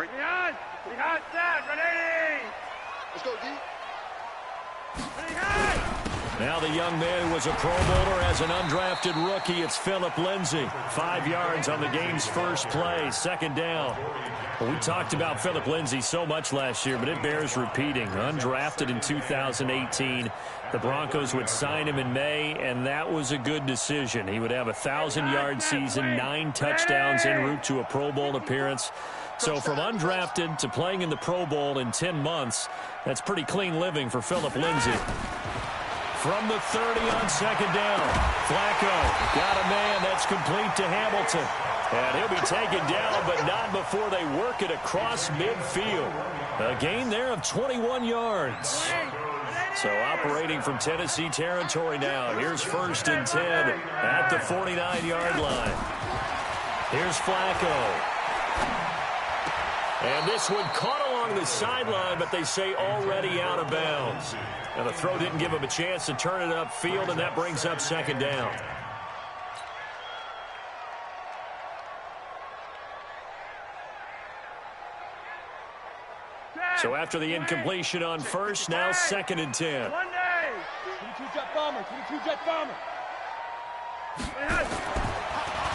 Behind, set, ready. Let's go, D. Now the young man who was a Pro Bowler as an undrafted rookie. It's Phillip Lindsay. 5 yards on the game's first play. Second down. Well, we talked about Phillip Lindsay so much last year, but it bears repeating. Undrafted in 2018. The Broncos would sign him in May, and that was a good decision. He would have a 1,000-yard season, 9 touchdowns en route to a Pro Bowl appearance. So from undrafted to playing in the Pro Bowl in 10 months, that's pretty clean living for Phillip Lindsay. From the 30 on second down, Flacco got a man that's complete to Hamilton. And he'll be taken down, but not before they work it across midfield. A gain there of 21 yards. So operating from Tennessee territory now. Here's 1st and 10 at the 49-yard line. Here's Flacco. And this one caught along the sideline, but they say already out of bounds. And the throw didn't give him a chance to turn it upfield, and that brings up second down. So after the incompletion on first, now 2nd and 10. 22-jet bomber, 22-jet bomber.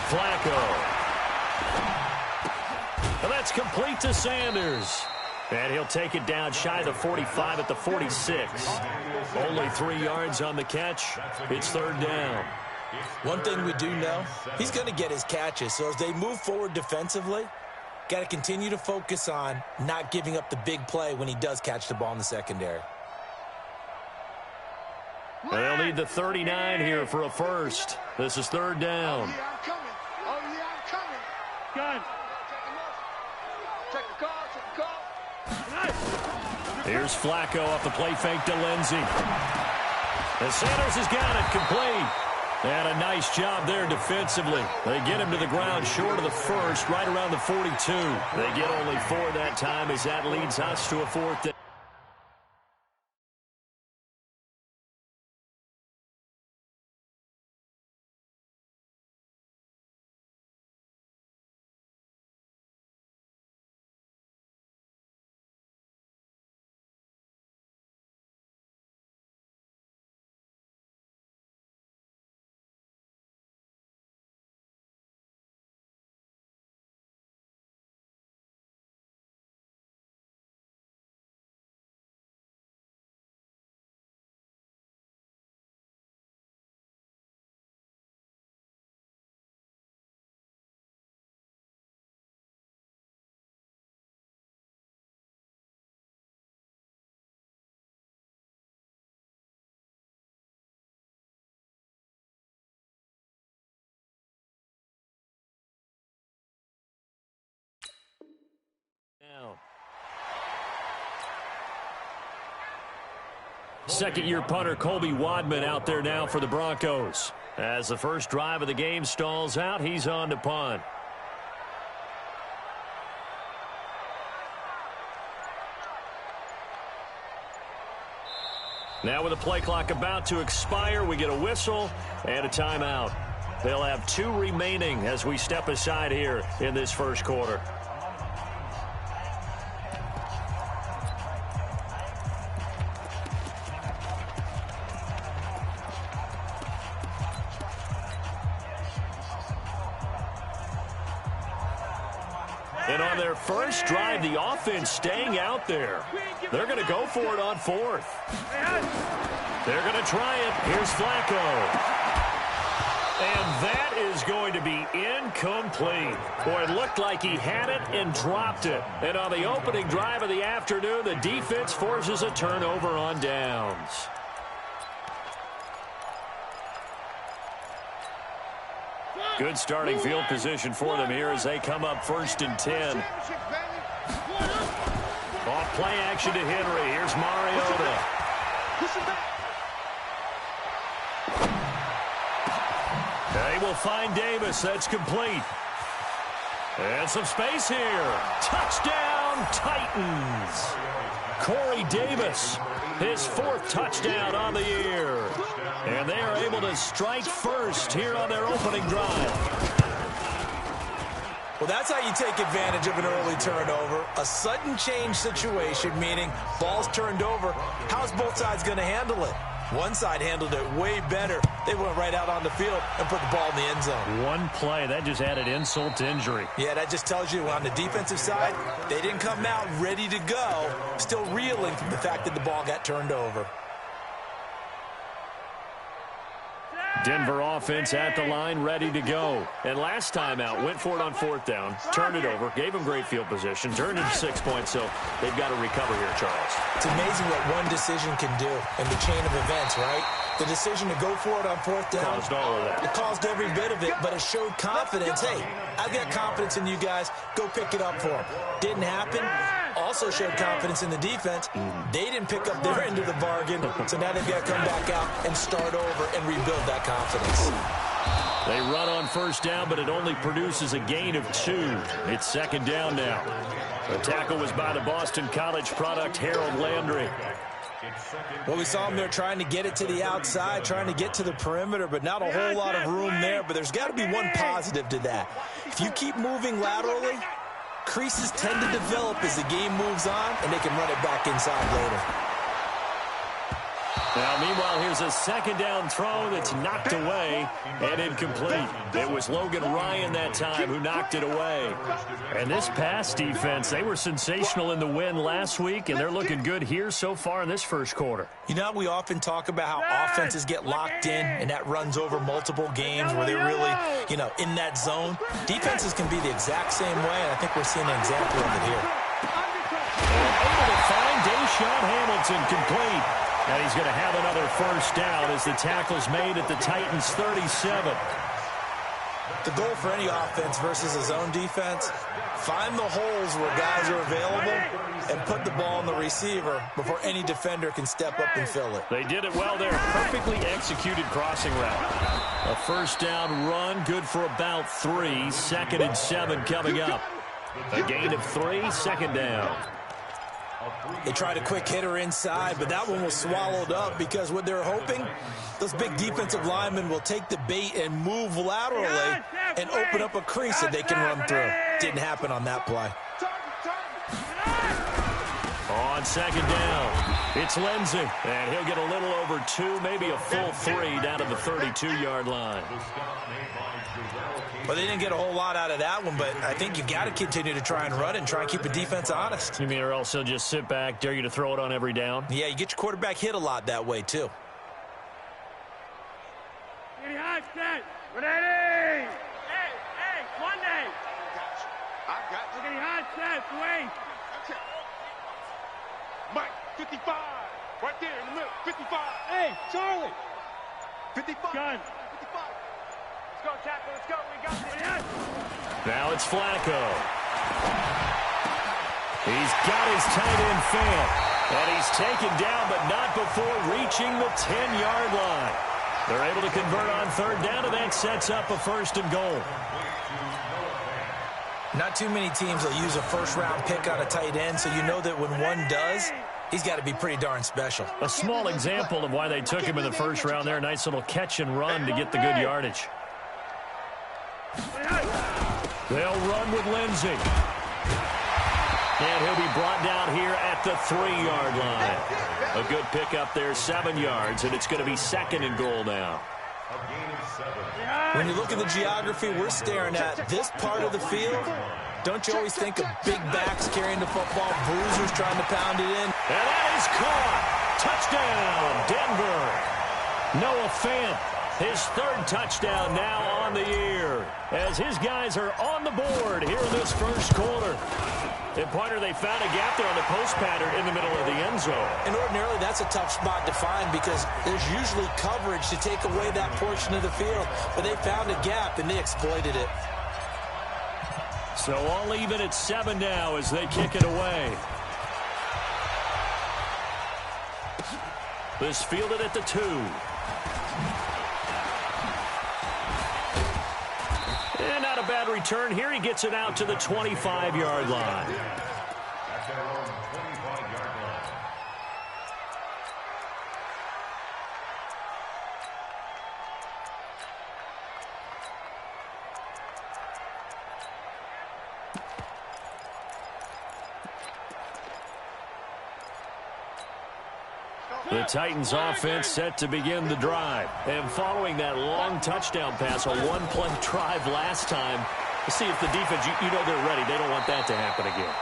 Flacco. And that's complete to Sanders. And he'll take it down shy of the 45 at the 46. Only 3 yards on the catch. It's 3rd down. One thing we do know, he's going to get his catches. So as they move forward defensively, got to continue to focus on not giving up the big play when he does catch the ball in the secondary. They'll need the 39 here for a first. This is 3rd down. Oh, yeah, I'm coming. Oh, yeah, I'm coming. Gun. Check the call, check the call. Here's Flacco off the play fake to Lindsay. And Sanders has got it complete. And a nice job there defensively. They get him to the ground short of the first, right around the 42. They get only 4 that time as that leads us to a 4th down. Second-year punter Colby Wadman out there now for the Broncos. As the first drive of the game stalls out, he's on to punt. Now with the play clock about to expire, we get a whistle and a timeout. They'll have 2 remaining as we step aside here in this first quarter. And on their first drive, the offense staying out there. They're going to go for it on 4th. They're going to try it. Here's Flacco. And that is going to be incomplete. Boy, it looked like he had it and dropped it. And on the opening drive of the afternoon, the defense forces a turnover on downs. Good starting field position for them here as they come up 1st and 10. Off play action to Henry. Here's Mariota. They will find Davis. That's complete. And some space here. Touchdown, Titans. Corey Davis, his 4th touchdown on the year. And they are able to strike first here on their opening drive. Well, that's how you take advantage of an early turnover. A sudden change situation, meaning ball's turned over. How's both sides going to handle it? One side handled it way better. They went right out on the field and put the ball in the end zone. One play, that just added insult to injury. Yeah, that just tells you on the defensive side, they didn't come out ready to go, still reeling from the fact that the ball got turned over. Denver offense at the line, ready to go. And last time out, went for it on 4th down, turned it over, gave them great field position, turned it to 6 points, so they've got to recover here, Charles. It's amazing what one decision can do in the chain of events, right? The decision to go for it on 4th down. Caused all of that. It caused every bit of it, but it showed confidence. Hey, I've got confidence in you guys. Go pick it up for them. Didn't happen. Also showed confidence in the defense. They didn't pick up their end of the bargain, so now they've got to come back out and start over and rebuild that confidence. They run on 1st down, but it only produces a gain of 2. It's 2nd down now. The tackle was by the Boston College product, Harold Landry. Well, we saw him there trying to get it to the outside, trying to get to the perimeter, but not a whole lot of room there. But there's got to be one positive to that. If you keep moving laterally, creases tend to develop as the game moves on, and they can run it back inside later. Now, meanwhile, here's a 2nd down throw that's knocked away and incomplete. It was Logan Ryan that time who knocked it away. And this pass defense, they were sensational in the win last week, and they're looking good here so far in this 1st quarter. You know, we often talk about how offenses get locked in, and that runs over multiple games where they're really, in that zone. Defenses can be the exact same way, and I think we're seeing an example of it here. Able to find Deshaun Hamilton complete. And he's going to have another 1st down as the tackle's made at the Titans' 37. The goal for any offense versus a zone defense, find the holes where guys are available and put the ball on the receiver before any defender can step up and fill it. They did it well there. Perfectly executed crossing route. A 1st down run, good for about 3. 2nd and 7 coming up. A gain of 3, 2nd down. They tried a quick hitter inside, but that one was swallowed up because what they're hoping, those big defensive linemen will take the bait and move laterally and open up a crease that they can run through. Didn't happen on that play. On 2nd down, it's Lindsey, and he'll get a little over 2, maybe a full 3 down to the 32-yard line. Well, they didn't get a whole lot out of that one, but I think you've got to continue to try and run and try and keep the defense honest. You mean or else they'll just sit back, dare you to throw it on every down? Yeah, you get your quarterback hit a lot that way, too. Getting hot, set. Ready! Hey, Monday! I got you. We're getting hot, set. Wait. Mike, 55. Right there in the middle. 55. Hey, Charlie! 55. Gun. 55. Let's go, tackle. Let's go. We got this. Now it's Flacco. He's got his tight end fan, and he's taken down, but not before reaching the 10-yard line. They're able to convert on 3rd down, and that sets up a 1st and goal. Not too many teams will use a 1st-round pick on a tight end, so you know that when one does, he's got to be pretty darn special. A small example of why they took him in the 1st round there. Nice little catch and run to get the good yardage. They'll run with Lindsey. And he'll be brought down here at the 3-yard line. A good pickup there, 7 yards, and it's going to be 2nd and goal now. When you look at the geography we're staring at, this part of the field, don't you always think of big backs carrying the football, bruisers trying to pound it in? And that is caught. Touchdown, Denver. Noah Fant, his 3rd touchdown now on the year, as his guys are on the board here in this 1st quarter. And, partner, they found a gap there on the post pattern in the middle of the end zone. And ordinarily, that's a tough spot to find because there's usually coverage to take away that portion of the field. But they found a gap, and they exploited it. So all even at 7 now as they kick it away. This fielded at the 2. And not a bad return here. He gets it out to the 25-yard line. Titans offense set to begin the drive. And following that long touchdown pass, a one-play drive last time, to see if the defense, you know they're ready. They don't want that to happen again.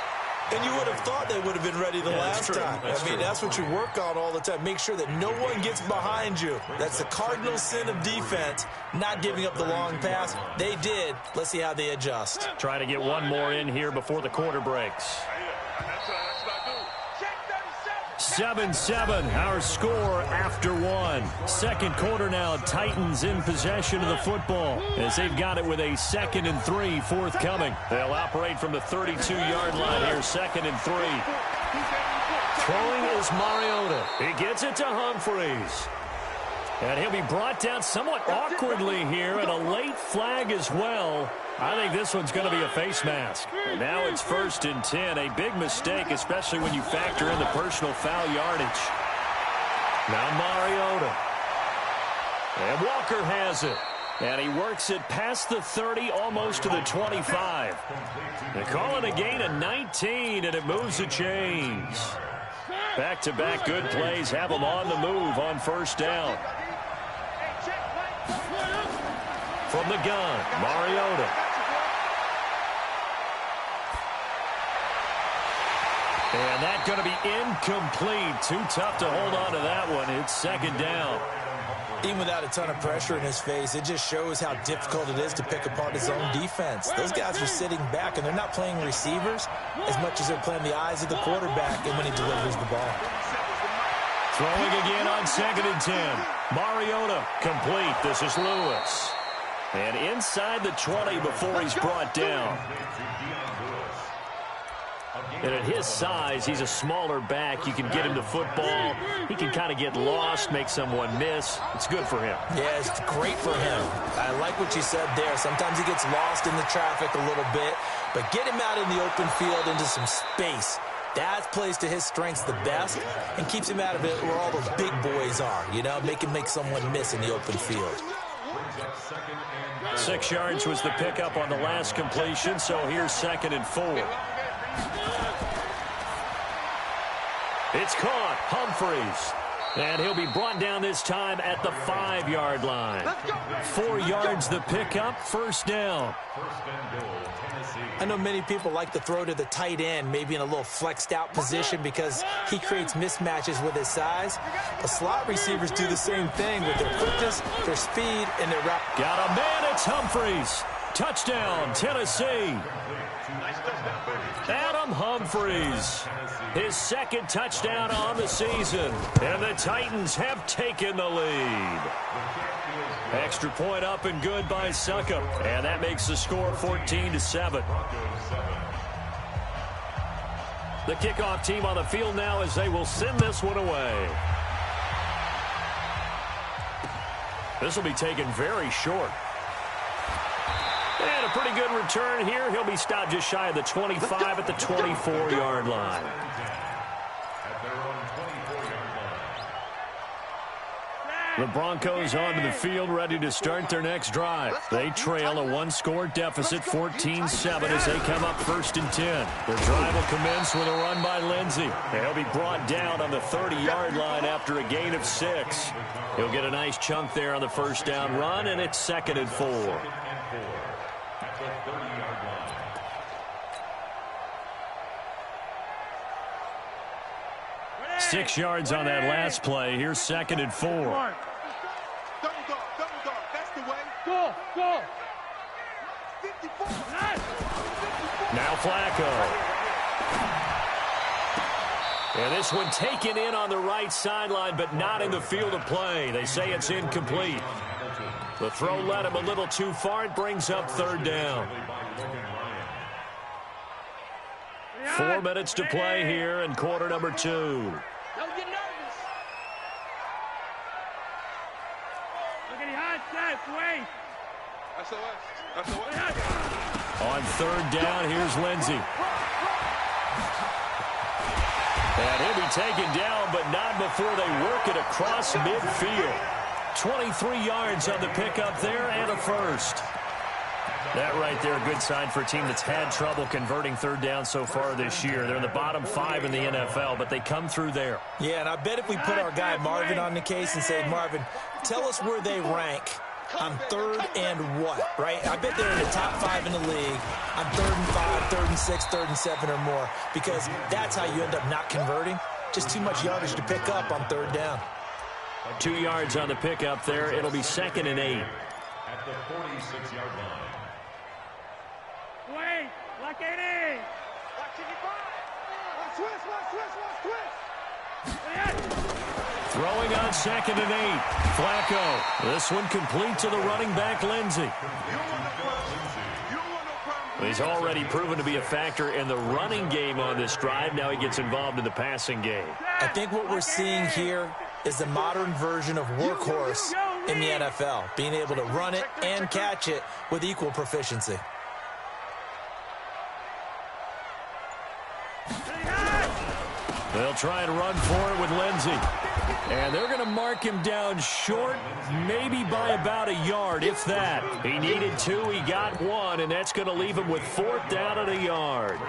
And you would have thought they would have been ready the last time. I mean, that's what you work on all the time. Make sure that no one gets behind you. That's the cardinal sin of defense, not giving up the long pass. They did. Let's see how they adjust. Try to get one more in here before the quarter breaks. 7-7, our score after one. Second quarter now, Titans in possession of the football as they've got it with a 2nd and 3 forthcoming. They'll operate from the 32-yard line here, 2nd and 3. Throwing is Mariota. He gets it to Humphries. And he'll be brought down somewhat awkwardly here, and a late flag as well. I think this one's going to be a face mask. And now it's 1st and 10. A big mistake, especially when you factor in the personal foul yardage. Now Mariota. And Walker has it. And he works it past the 30, almost to the 25. They call it a gain of 19, and it moves the chains. Back-to-back good plays have them on the move on 1st down. From the gun, Mariota. And that's going to be incomplete. Too tough to hold on to that one. It's 2nd down. Even without a ton of pressure in his face, it just shows how difficult it is to pick apart his own defense. Those guys are sitting back, and they're not playing receivers as much as they're playing the eyes of the quarterback and when he delivers the ball. Throwing again on 2nd and 10. Mariota complete. This is Lewis. And inside the 20 before he's brought down. And at his size, he's a smaller back. You can get him the football. He can kind of get lost, make someone miss. It's good for him. Yeah, it's great for him. I like what you said there. Sometimes he gets lost in the traffic a little bit, but get him out in the open field into some space. That plays to his strengths the best and keeps him out of it where all those big boys are, you know, make someone miss in the open field. 6 yards was the pickup on the last completion, so here's 2nd and 4. It's caught. Humphries. And he'll be brought down this time at the 5-yard line. 4 yards the pickup, 1st down. I know many people like to throw to the tight end, maybe in a little flexed out position because he creates mismatches with his size. The slot receivers do the same thing with their quickness, their speed, and their route. Got a man, it's Humphries. Touchdown, Tennessee. Adam Humphries. His 2nd touchdown on the season. And the Titans have taken the lead. Extra point up and good by Succop. And that makes the score 14-7. The kickoff team on the field now as they will send this one away. This will be taken very short. And a pretty good return here. He'll be stopped just shy of the 25 at the 24-yard line. The Broncos onto the field, ready to start their next drive. They trail a 1-score deficit, 14-7, as they come up 1st and 10. The drive will commence with a run by Lindsey. He'll be brought down on the 30-yard line after a gain of 6. He'll get a nice chunk there on the 1st down run, and it's 2nd and 4. 6 yards on that last play. Here's 2nd and 4. Double dog. That's the way. Go. 54. Now Flacco. And this one taken in on the right sideline, but not in the field of play. They say it's incomplete. The throw led him a little too far. It brings up 3rd down. 4 minutes to play here in quarter number 2. Don't get nervous. Look at the hot side, wait. On 3rd down, here's Lindsey. And he'll be taken down, but not before they work it across midfield. 23 yards on the pickup there and a 1st. That right there, a good sign for a team that's had trouble converting third down so far this year. They're in the bottom 5 in the NFL, but they come through there. Yeah, and I bet if we put our guy Marvin on the case and say, Marvin, tell us where they rank on 3rd and what, right? I bet they're in the top 5 in the league on 3rd and 5, 3rd and 6, 3rd and 7 or more, because that's how you end up not converting. Just too much yardage to pick up on 3rd down. 2 yards on the pickup there. It'll be 2nd and 8. At the 46-yard line. Wait, lock it in. Throwing on 2nd and 8. Flacco. This one complete to the running back, Lindsey. He's already proven to be a factor in the running game on this drive. Now he gets involved in the passing game. I think what we're seeing here is the modern version of workhorse in the NFL, being able to run it and catch it with equal proficiency. They'll try and run for it with Lindsey. And they're going to mark him down short, maybe by about a yard, if that. He needed 2, he got 1, and that's going to leave him with 4th down and a yard.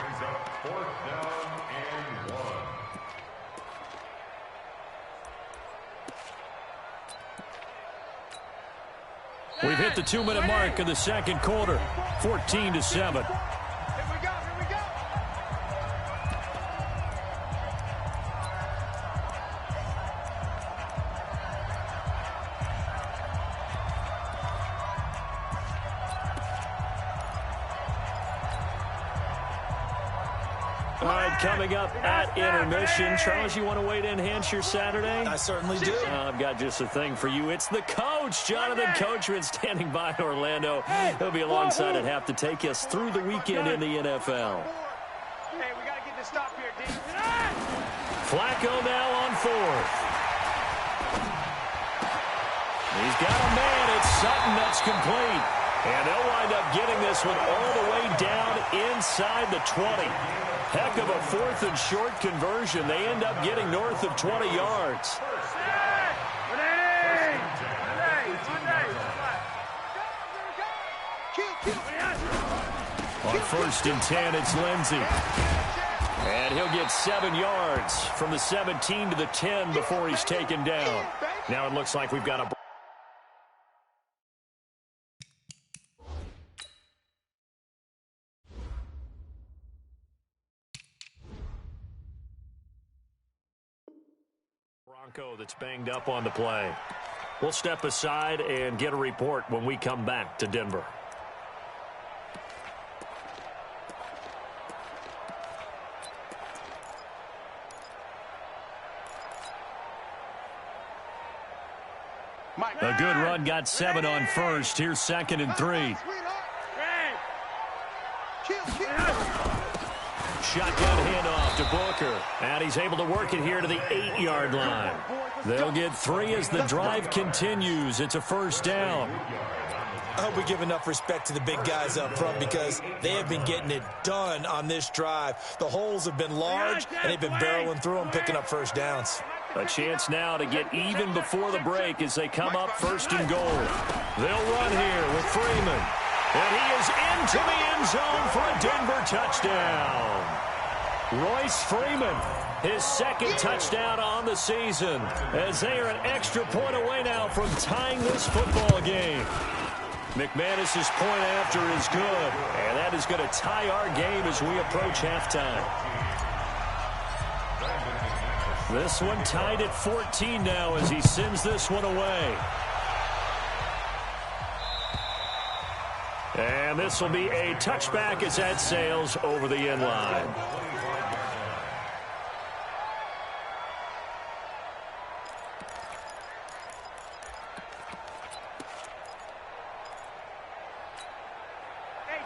We've hit the 2-minute mark of the second quarter, 14-7. All right, coming up at intermission. Charles, you want to wait to enhance your Saturday? I certainly do. I've got just a thing for you. It's the coach, Jonathan Coachman, standing by in Orlando. He'll be alongside at half to take us through the weekend in the NFL. Hey, we got to get this stop here, D. Flacco now on 4th. He's got a man. It's Sutton that's complete. And they'll wind up getting this one all the way down inside the 20. Heck of a 4th and short conversion. They end up getting north of 20 yards. On 1st and 10, it's Lindsey. And he'll get 7 yards from the 17 to the 10 before he's taken down. Now it looks like we've got a... Bronco that's banged up on the play. We'll step aside and get a report when we come back to Denver. A good run, got 7 on 1st. Here's 2nd and 3. Shotgun handoff to Booker. And he's able to work it here to the 8-yard line. They'll get 3 as the drive continues. It's a 1st down. I hope we give enough respect to the big guys up front because they have been getting it done on this drive. The holes have been large, and they've been barreling through them, picking up 1st downs. A chance now to get even before the break as they come up 1st and goal. They'll run here with Freeman. And he is into the end zone for a Denver touchdown. Royce Freeman, his 2nd touchdown on the season, as they are an extra point away now from tying this football game. McManus's point after is good, and that is going to tie our game as we approach halftime. This one tied at 14 now as he sends this one away. And this will be a touchback as that sails over the end line.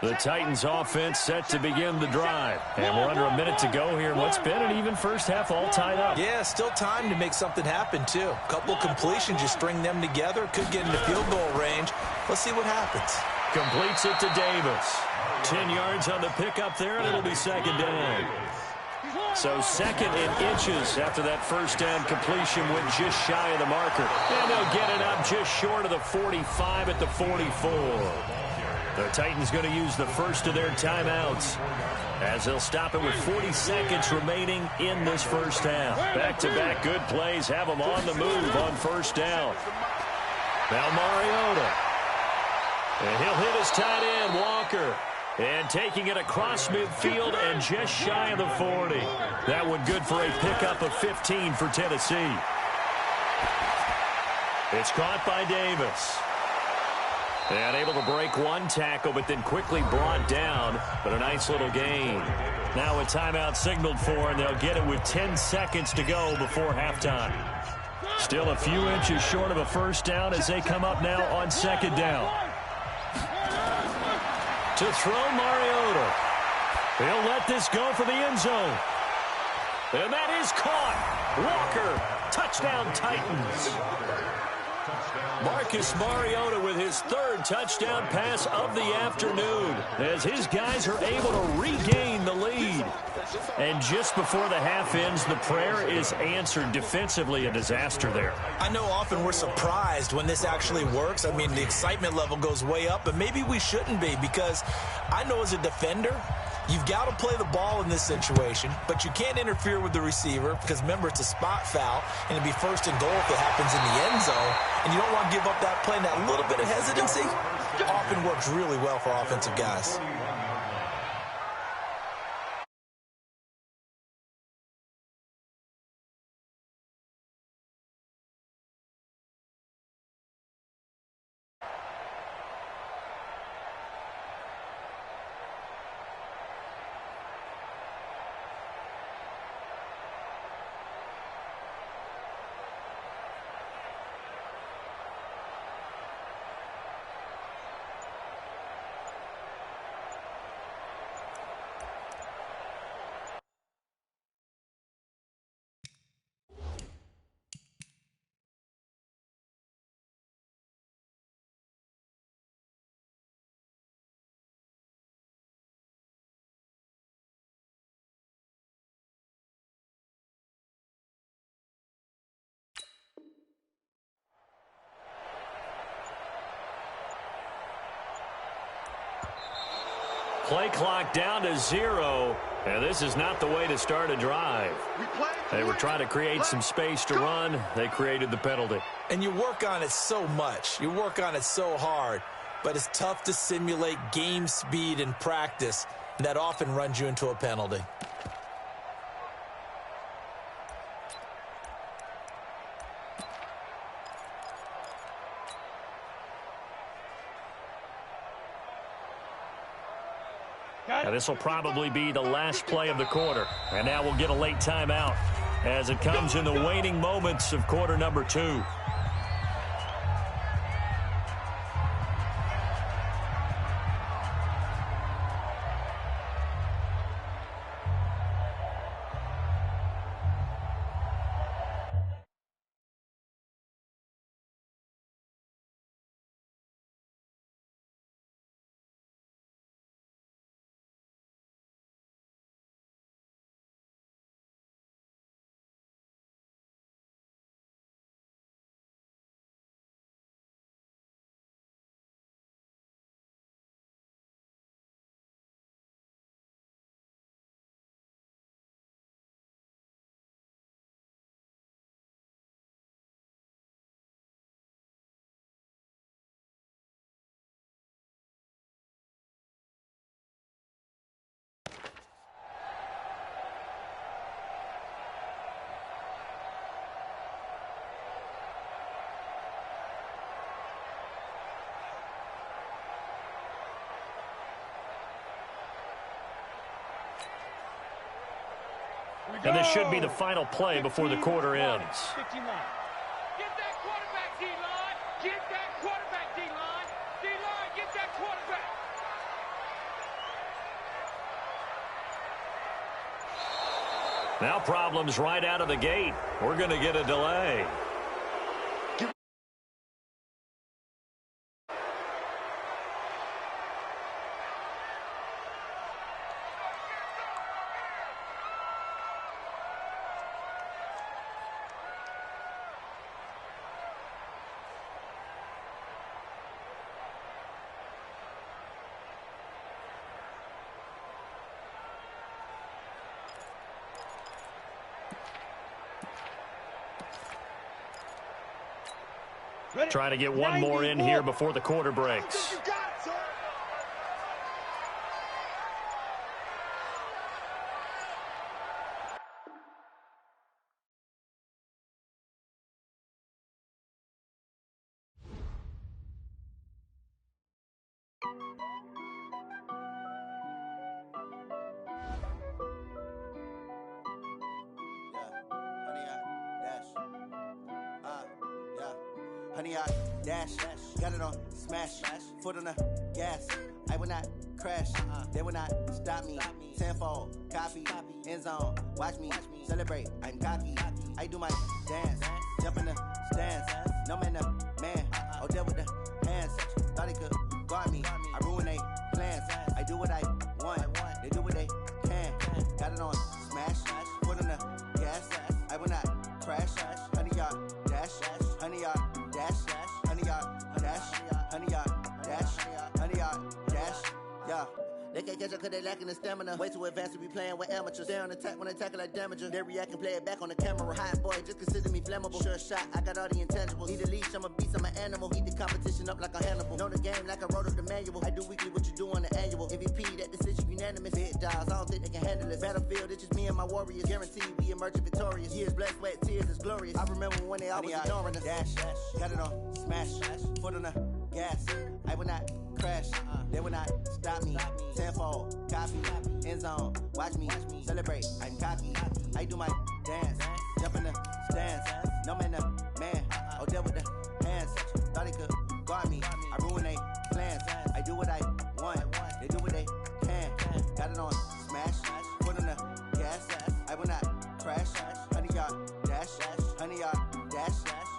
The Titans offense set to begin the drive. And we're under a minute to go here. What's been an even first half all tied up. Yeah, still time to make something happen, too. A couple completions, you string them together. Could get into field goal range. Let's see what happens. Completes it to Davis. 10 yards on the pickup there, and it'll be 2nd down. So 2nd and inches after that 1st down completion went just shy of the marker. And they'll get it up just short of the 45 at the 44. The Titans going to use the first of their timeouts as they'll stop it with 40 seconds remaining in this first half. Back-to-back good plays have them on the move on first down. Now Mariota. And he'll hit his tight end, Walker. And taking it across midfield and just shy of the 40. That one good for a pickup of 15 for Tennessee. It's caught by Davis. And able to break one tackle, but then quickly brought down. But a nice little gain. Now a timeout signaled for, and they'll get it with 10 seconds to go before halftime. Still a few inches short of a first down as they come up now on second down. To throw Mariota. He'll let this go for the end zone. And that is caught. Walker, touchdown Titans. Marcus Mariota with his third touchdown pass of the afternoon as his guys are able to regain the lead. And just before the half ends, the prayer is answered. Defensively, a disaster there. I know often we're surprised when this actually works. I mean, the excitement level goes way up, but maybe we shouldn't be, because I know as a defender, you've got to play the ball in this situation, but you can't interfere with the receiver because, remember, it's a spot foul, and it'd be first and goal if it happens in the end zone, and you don't want to give up that play. And that little bit of hesitancy often works really well for offensive guys. Play clock down to 0, and this is not the way to start a drive. They were trying to create some space to run. They created the penalty. And you work on it so much. You work on it so hard, but it's tough to simulate game speed in practice. That often runs you into a penalty. Now, this will probably be the last play of the quarter. And now we'll get a late timeout as it comes in the waning moments of quarter number 2. And this should be the final play before the quarter ends. Get that quarterback, D-line. Get that quarterback, D-line. D-line, get that quarterback. Now problems right out of the gate. We're going to get a delay. Trying to get one more in here before the quarter breaks. Honey, I dash, got it on smash, foot on the gas. I will not crash, they will not stop me. Tenfold, copy, end zone, watch me celebrate. I'm cocky, I do my dance, jump in the stands. No man, the man, oh, deal with the hands. Thought he could guard me, I ruin they plans. I do what I want, they do what they can. Got it on smash, foot on the gas. I will not crash, honey, y'all dash, honey, y'all dash, honey, y'all dash, honey, y'all dash, honey, y'all dash, yeah. They can't catch up cause they lacking the stamina. Way too advanced to be playing with amateurs. Stay on attack when they tackle like damager. They react and play it back on the camera. Hot boy, just consider me flammable. Sure shot, I got all the intangibles. Need a leash, I'm a beast, I'm an animal. Heat the competition up like a Hannibal. Know the game like I wrote up the manual. I do weekly what you do on the annual. MVP, that decision unanimous. Big dogs, I don't think they can handle it. Battlefield, it's just me and my warriors. Guaranteed we emerge victorious. Years, blood, sweat, tears, it's glorious. I remember when they always ignoring us. Dash, got it on smash, foot on the gas. I will not crash, they will not stop me. Tenfold, copy, end zone, watch me celebrate. I'm cocky, I do my dance, jump in the stands. No man, the man, oh, deal with the hands. Thought he could guard me, I ruin they plans. I do what I want, they do what they can. Got it on smash, foot on the gas. I will not crash, honey, y'all dash, honey, y'all dash,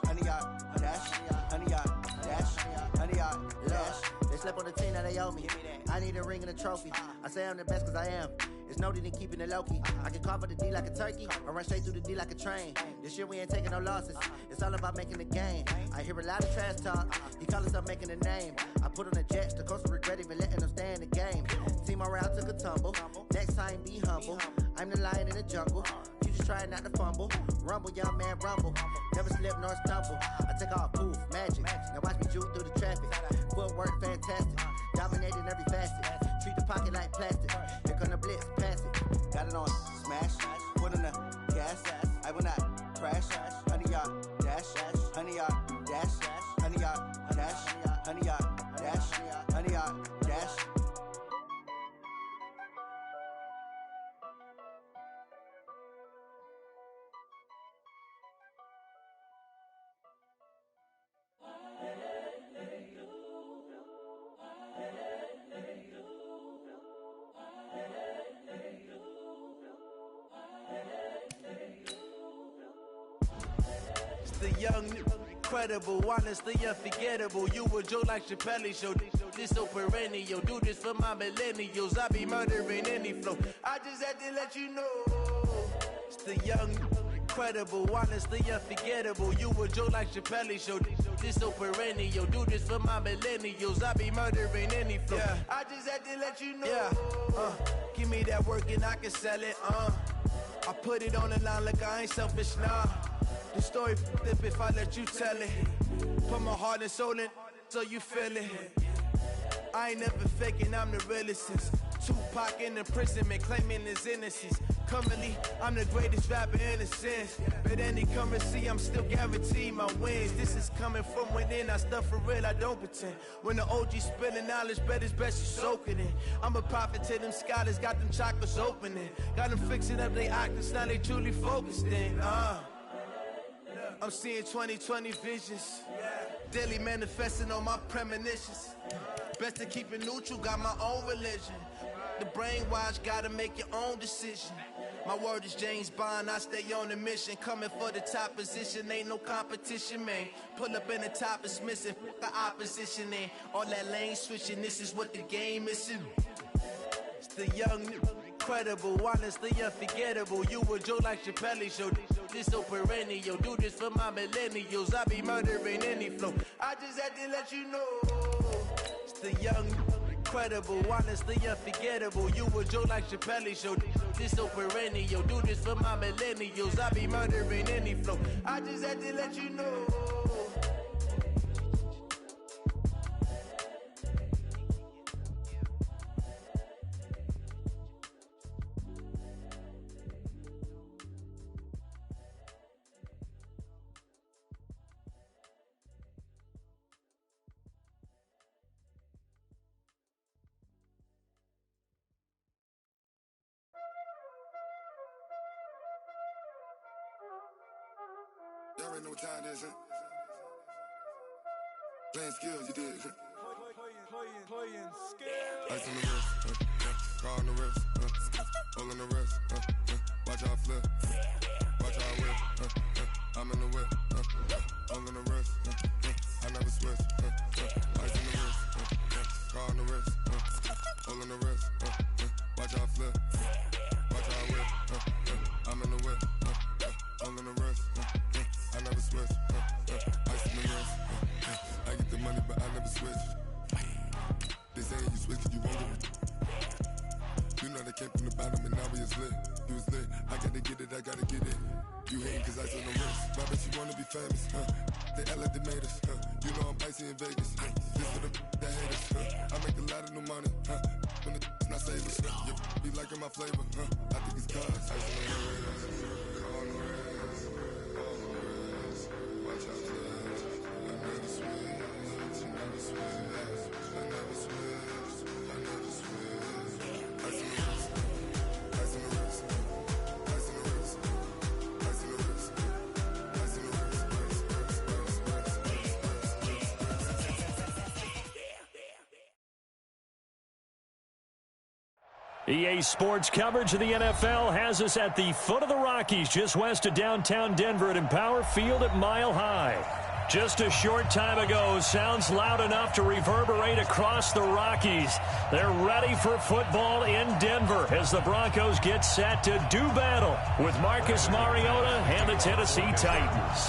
honey, y'all dash, honey, y'all dash, honey, y'all dash. They slept on the team, now they owe me. I need a ring and a trophy. I say I'm the best cause I am. It's no need in keeping it low-key. I can carve up the D like a turkey or run straight through the D like a train. This year we ain't taking no losses. It's all about making the game. I hear a lot of trash talk. He call himself making a name. I put on the jets. The coach will regret even letting them stay in the game. Team around took a tumble. Next time be humble. I'm the lion in the jungle. You just trying not to fumble. Rumble, young man, rumble. Never slip nor stumble. I take off, poof, magic. Now watch me juke through the traffic. Footwork fantastic. Dominating every facet. Treat the pocket like plastic. Here come the blitz, pass it. Got it on smash, foot on the gas. I will not crash. Honey, y'all dash, honey, y'all dash, honey, y'all dash, honey, y'all dash, honey, y'all dash. The young, incredible, honestly unforgettable. You a joke like Chappelle show. This so perennial. Do this for my millennials. I be murdering any flow. I just had to let you know. It's the young, incredible, honestly unforgettable. You a joke like Chappelle show. This so perennial. Do this for my millennials. I be murdering any flow. Yeah. I just had to let you know. Yeah. Give me that work and I can sell it. I put it on the line like I ain't selfish, nah. The story flip if I let you tell it. Put my heart and soul in so you feel it. I ain't never faking, I'm the realest since Tupac in imprisonment, claiming his innocence. Currently, I'm the greatest rapper in a sense. But any currency, I'm still guaranteed my wins. This is coming from within, I stuff for real, I don't pretend. When the OG spilling knowledge, bet it's best you soak it in. I'm a prophet to them scholars, got them chakras opening. Got them fixing up their octaves, now they truly focused in. I'm seeing 2020 visions. Daily manifesting on my premonitions. Best to keep it neutral, got my own religion. The brainwash, gotta make your own decision. My word is James Bond, I stay on a mission. Coming for the top position, ain't no competition, man. Pull up in the top is missing, the opposition in. All that lane switching, this is what the game is. It's the young, incredible, honestly unforgettable. You a joke like Chappelle show. This so perennial. Do this for my millennials. I be murdering any flow. I just had to let you know. It's the young, incredible, honestly unforgettable. You a joke like Chappelle show. This so perennial. Do this for my millennials. I be murdering any flow. I just had to let you know. Y'all already know what time it is, huh? Playing skills, you did. Playing skills. Ice on the wrist, car on the wrist, hole in the wrist, watch how I flip, watch how I whip, I'm in the whip, hole in the wrist, I never switch, ice on the wrist, car on the wrist, hole in the wrist, watch how I flip, watch how I whip, I'm in the whip, hole in the wrist, I never switch, ice on the wrist, I get the money but I never switch. They saying you switch and you won't get it. You know they came from the bottom and now we is lit. You was lit, I gotta get it, I gotta get it. You hating cause ice on the wrist. But I bet you wanna be famous, They act like they made us, You know I'm icy in Vegas, Just for the that hate us, I make a lot of new money, When the not savers, You be liking my flavor, I think it's cause ice on the wrist, on the wrist, on the wrist. Watch out for this, I never switch, I never switch. I never switch, I never switch. Ice in the wrist, ice in the wrist, ice in the wrist, ice in the wrist, ice in the wrist, EA Sports coverage of the NFL has us at the foot of the Rockies, just west of downtown Denver at Empower Field at Mile High. Just a short time ago, sounds loud enough to reverberate across the Rockies. They're ready for football in Denver as the Broncos get set to do battle with Marcus Mariota and the Tennessee Titans.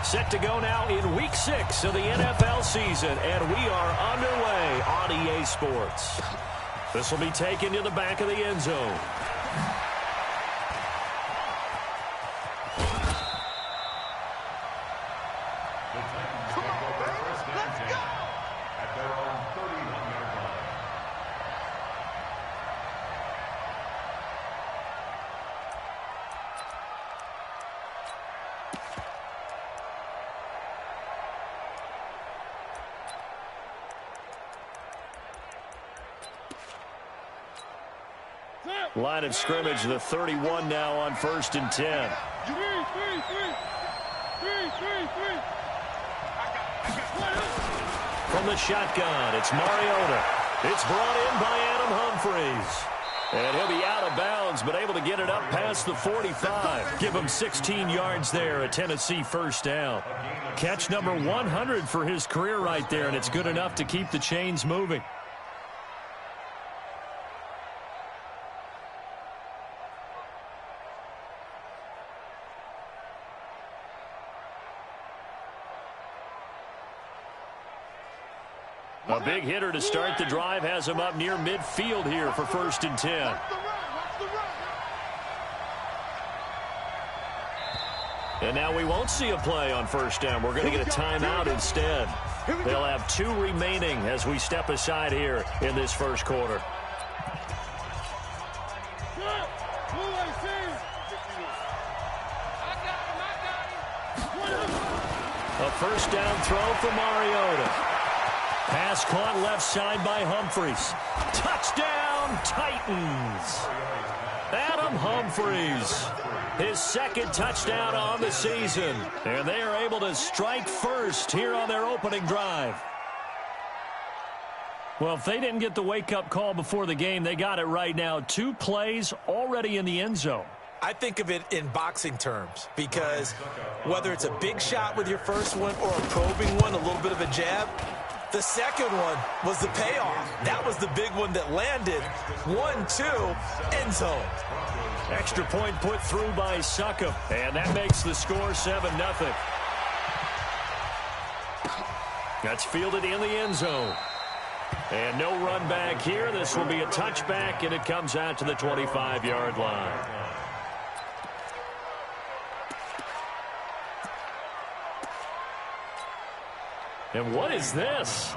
Set to go now in Week 6 of the NFL season, and we are underway on EA Sports. This will be taken to the back of the end zone. Line of scrimmage, the 31 now on 1st and 10. From the shotgun, it's Mariota. It's brought in by Adam Humphries. And he'll be out of bounds, but able to get it up past the 45. Give him 16 yards there, a Tennessee first down. Catch number 100 for his career right there, and it's good enough to keep the chains moving. A big hitter to start the drive has him up near midfield here for 1st and 10. And now we won't see a play on 1st down. We're going to get a timeout instead. They'll have 2 remaining as we step aside here in this first quarter. A first down throw for Mariota. Pass caught left side by Humphries. Touchdown, Titans. Adam Humphries, his 2nd touchdown on the season. And they are able to strike first here on their opening drive. Well, if they didn't get the wake-up call before the game, they got it right now. 2 plays already in the end zone. I think of it in boxing terms because whether it's a big shot with your first one or a probing one, a little bit of a jab, the second one was the payoff. That was the big one that landed. 1-2, end zone. Extra point put through by Succop, and that makes the score 7-0. That's fielded in the end zone. And no run back here. This will be a touchback, and it comes out to the 25-yard line. And what is this?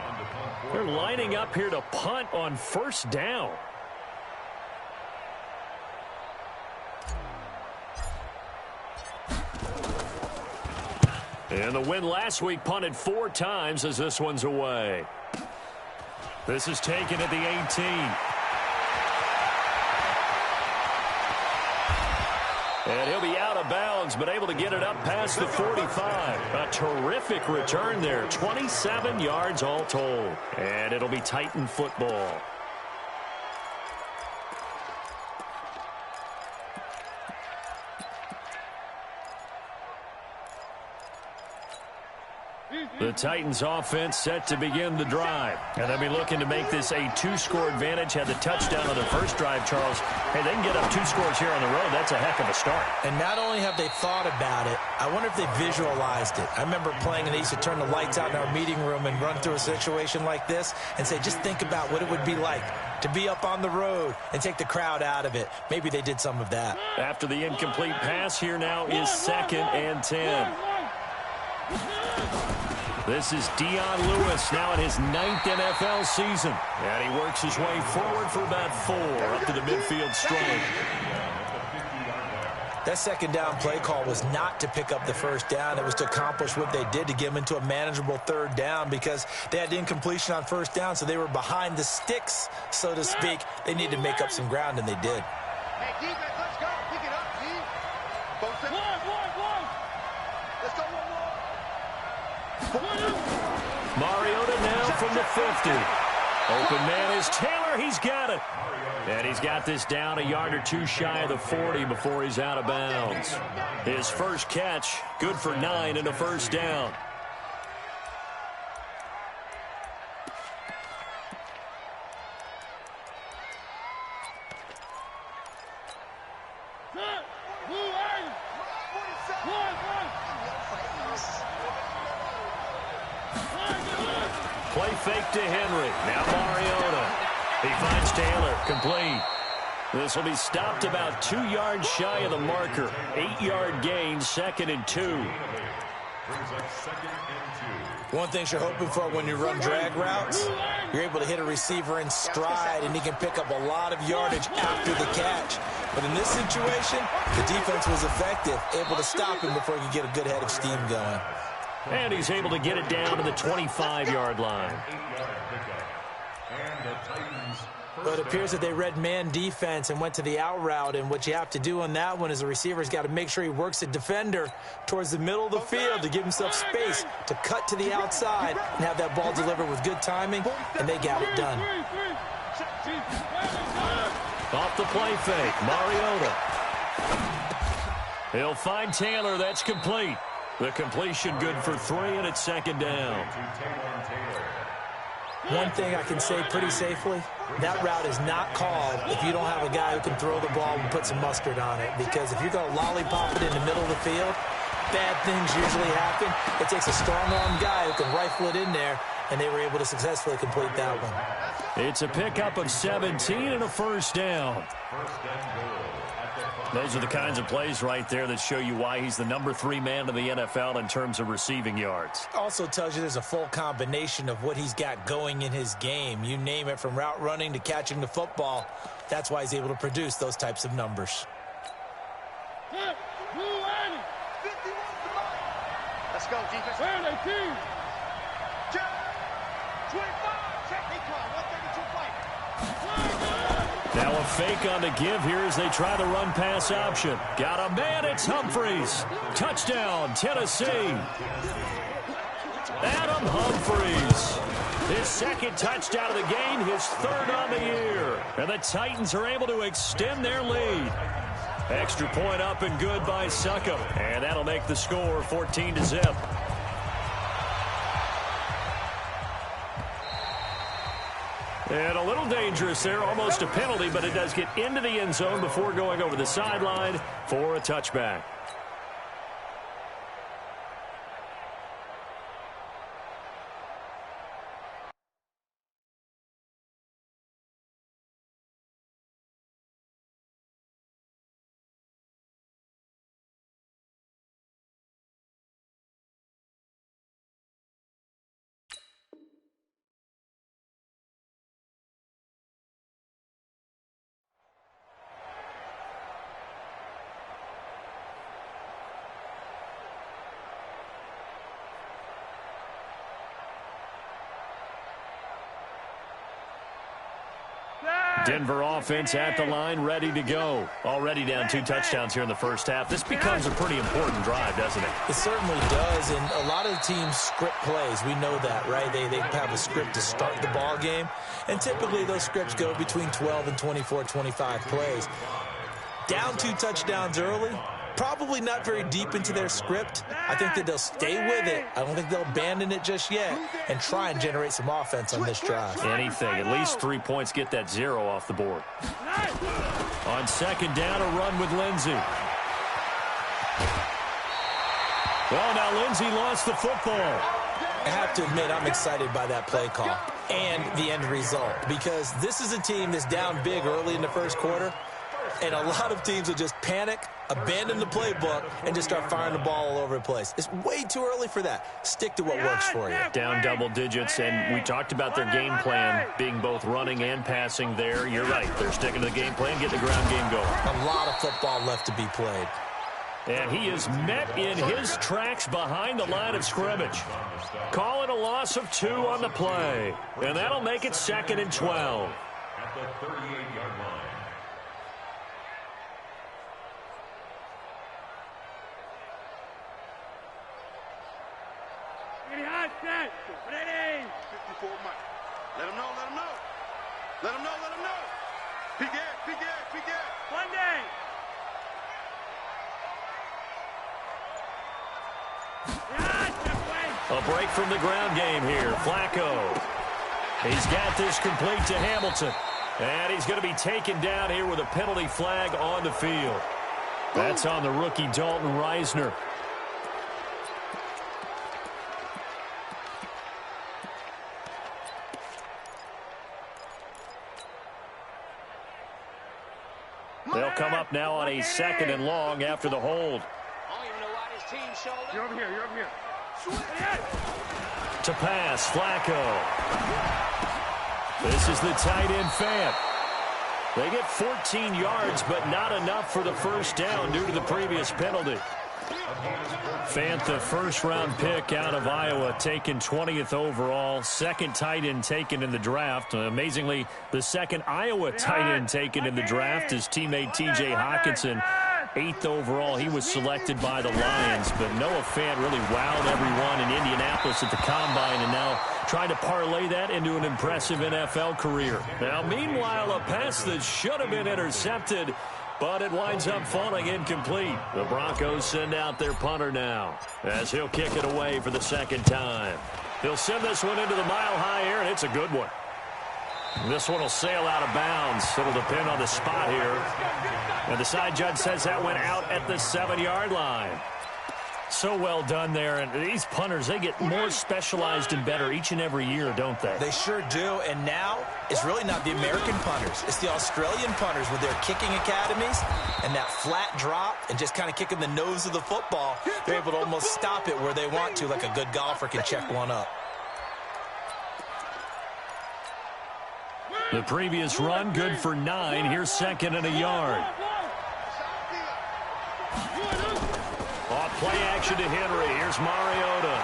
They're lining up here to punt on 1st down. And the win last week punted 4 times as this one's away. This is taken at the 18. And he'll be out of bounds bounds, but able to get it up past the 45. A terrific return there. 27 yards all told. And it'll be Titan football. The Titans offense set to begin the drive. And they'll be looking to make this a two-score advantage. Had the touchdown on their first drive, Charles. Hey, they can get up 2 scores here on the road. That's a heck of a start. And not only have they thought about it, I wonder if they visualized it. I remember playing and they used to turn the lights out in our meeting room and run through a situation like this and say, just think about what it would be like to be up on the road and take the crowd out of it. Maybe they did some of that. After the incomplete pass, here now is 2nd and 10. This is Dion Lewis now in his 9th NFL season. And he works his way forward for about 4 up to the midfield strike. That second down play call was not to pick up the first down. It was to accomplish what they did to get them into a manageable 3rd down because they had incompletion on 1st down, so they were behind the sticks, so to speak. They needed to make up some ground, and they did. Hey, defense, let's go. Pick it up, G. Both Let's go one more. Mariota now from the 50. Open man is Taylor. He's got it. And he's got this down a yard or 2 shy of the 40 before he's out of bounds. His first catch, good for 9 and a first down. Play fake to Henry. Now Mariota. He finds Taylor. Complete. This will be stopped about 2 yards shy of the marker. 8-yard gain, 2nd and 2. One thing you're hoping for when you run drag routes, you're able to hit a receiver in stride, and he can pick up a lot of yardage after the catch. But in this situation, the defense was effective, able to stop him before he could get a good head of steam going. And he's able to get it down to the 25-yard line. But it appears that they read man defense and went to the out route, and what you have to do on that one is the receiver's got to make sure he works the defender towards the middle of the field to give himself space to cut to the outside and have that ball delivered with good timing, and they got it done. Off the play fake, Mariota. He'll find Taylor. That's complete. The completion good for 3, and it's 2nd down. One thing I can say pretty safely, that route is not called if you don't have a guy who can throw the ball and put some mustard on it. Because if you're going to lollipop it in the middle of the field, bad things usually happen. It takes a strong-arm guy who can rifle it in there, and they were able to successfully complete that one. It's a pickup of 17 and a first down. Those are the kinds of plays right there that show you why he's the number 3 man in the NFL in terms of receiving yards. Also tells you there's a full combination of what he's got going in his game. You name it, from route running to catching the football. That's why he's able to produce those types of numbers. Let's go, defense. 25. Technique call. 132 fight. Now a fake on the give here as they try the run-pass option. Got a man, it's Humphries. Touchdown, Tennessee. Adam Humphries. His 2nd touchdown of the game, his 3rd on the year. And the Titans are able to extend their lead. Extra point up and good by Succop. And that'll make the score 14-0. And a little dangerous there, almost a penalty, but it does get into the end zone before going over the sideline for a touchback. Denver offense at the line, ready to go. Already down 2 touchdowns here in the first half. This becomes a pretty important drive, doesn't it? It certainly does, and a lot of the teams script plays. We know that, right? They have a script to start the ball game, and typically those scripts go between 12 and 24, 25 plays. Down 2 touchdowns early, probably not very deep into their script. I think that they'll stay with it. I don't think they'll abandon it just yet and try and generate some offense on this drive. Anything. At least 3 points, get that 0 off the board. On second down, a run with Lindsey. Well, now Lindsey lost the football. I have to admit, I'm excited by that play call and the end result, because this is a team that's down big early in the first quarter, and a lot of teams will just panic, abandon the playbook, and just start firing the ball all over the place. It's way too early for that. Stick to what works for you. Down double digits, and we talked about their game plan being both running and passing there. You're right. They're sticking to the game plan, getting the ground game going. A lot of football left to be played. And he is met in his tracks behind the line of scrimmage. Calling a loss of 2 on the play. And that'll make it 2nd and 12. At the 38-yard line. Ready. 54 Mike. Let him know, let him know. Let him know, let him know. Peek it. Monday. A break from the ground game here. Flacco. He's got this complete to Hamilton. And he's going to be taken down here with a penalty flag on the field. That's on the rookie Dalton Reisner. They'll come up now on a 2nd and long after the hold. I don't even know why this team showed up. You're over here. To pass, Flacco. This is the tight end, Fant. They get 14 yards, but not enough for the first down due to the previous penalty. Fant, the first-round pick out of Iowa, taken 20th overall, 2nd tight end taken in the draft. Amazingly, the 2nd Iowa tight end taken in the draft is teammate T.J. Hockenson. 8th overall, he was selected by the Lions, but Noah Fant really wowed everyone in Indianapolis at the Combine, and now trying to parlay that into an impressive NFL career. Now, meanwhile, a pass that should have been intercepted, but it winds up falling incomplete. The Broncos send out their punter now, as he'll kick it away for the 2nd time. He'll send this one into the mile-high air, and it's a good one. This one will sail out of bounds. It'll depend on the spot here. And the side judge says that went out at the 7-yard line. So well done there. And these punters, they get more specialized and better each and every year, don't they? They sure do. And now it's really not the American punters. It's the Australian punters with their kicking academies and that flat drop and just kind of kicking the nose of the football. They're able to almost stop it where they want to, like a good golfer can check one up. The previous run, good for 9. Here's 2nd and a yard. Off play action to Henry. Here's Mariota.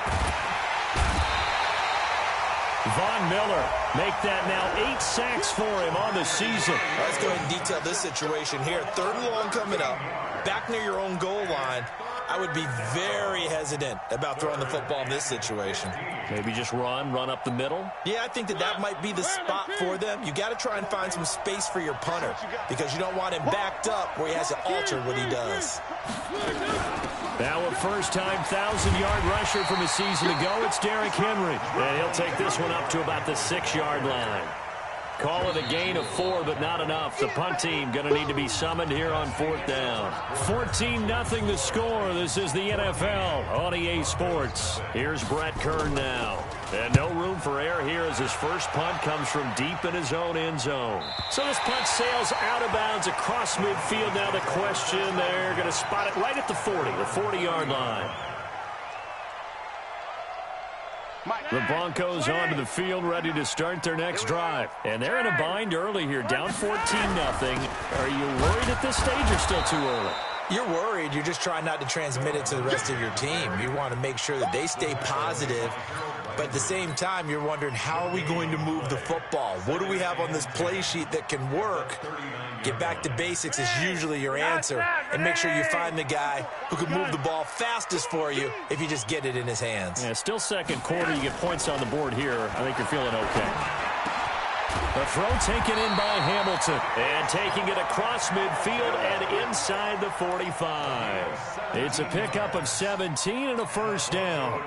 Von Miller make that now 8 sacks for him on the season. Let's go ahead and detail this situation here. 3rd and long coming up. Back near your own goal line. I would be very hesitant about throwing the football in this situation. Maybe just run up the middle? Yeah, I think that might be the spot for them. You got to try and find some space for your punter because you don't want him backed up where he has to alter what he does. Now a first-time 1,000-yard rusher from a season ago, it's Derrick Henry. And he'll take this one up to about the 6-yard line. Call it a gain of 4, but not enough. The punt team going to need to be summoned here on 4th down. 14-0 the score. This is the NFL on EA Sports. Here's Brett Kern now. And no room for error here as his first punt comes from deep in his own end zone. So this punt sails out of bounds across midfield. Now the question, they're going to spot it right at the 40-yard line. The Broncos onto the field, ready to start their next drive. And they're in a bind early here, down 14-0. Are you worried at this stage or still too early? You're worried. You're just trying not to transmit it to the rest of your team. You want to make sure that they stay positive, but at the same time, you're wondering, how are we going to move the football? What do we have on this play sheet that can work? Get back to basics is usually your answer, and make sure you find the guy who can move the ball fastest for you if you just get it in his hands. Yeah, still second quarter. You get points on the board here. I think you're feeling okay. The throw taken in by Hamilton. And taking it across midfield and inside the 45. It's a pickup of 17 and a first down.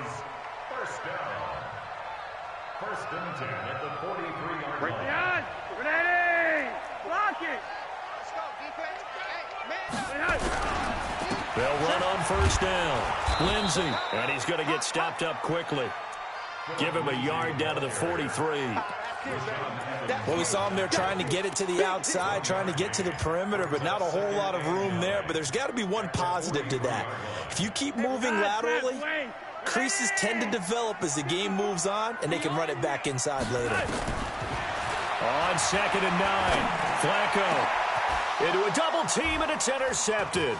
First and 10 at the 43-yard Break line. the on. Ready. Block it. They'll run on first down. Lindsey. And he's going to get stopped up quickly. Give him a yard down to the 43. Well, we saw him there trying to get it to the outside, trying to get to the perimeter, but not a whole lot of room there. But there's got to be one positive to that. If you keep moving laterally, creases tend to develop as the game moves on, and they can run it back inside later. On 2nd and 9, Flacco into a double team, and it's intercepted.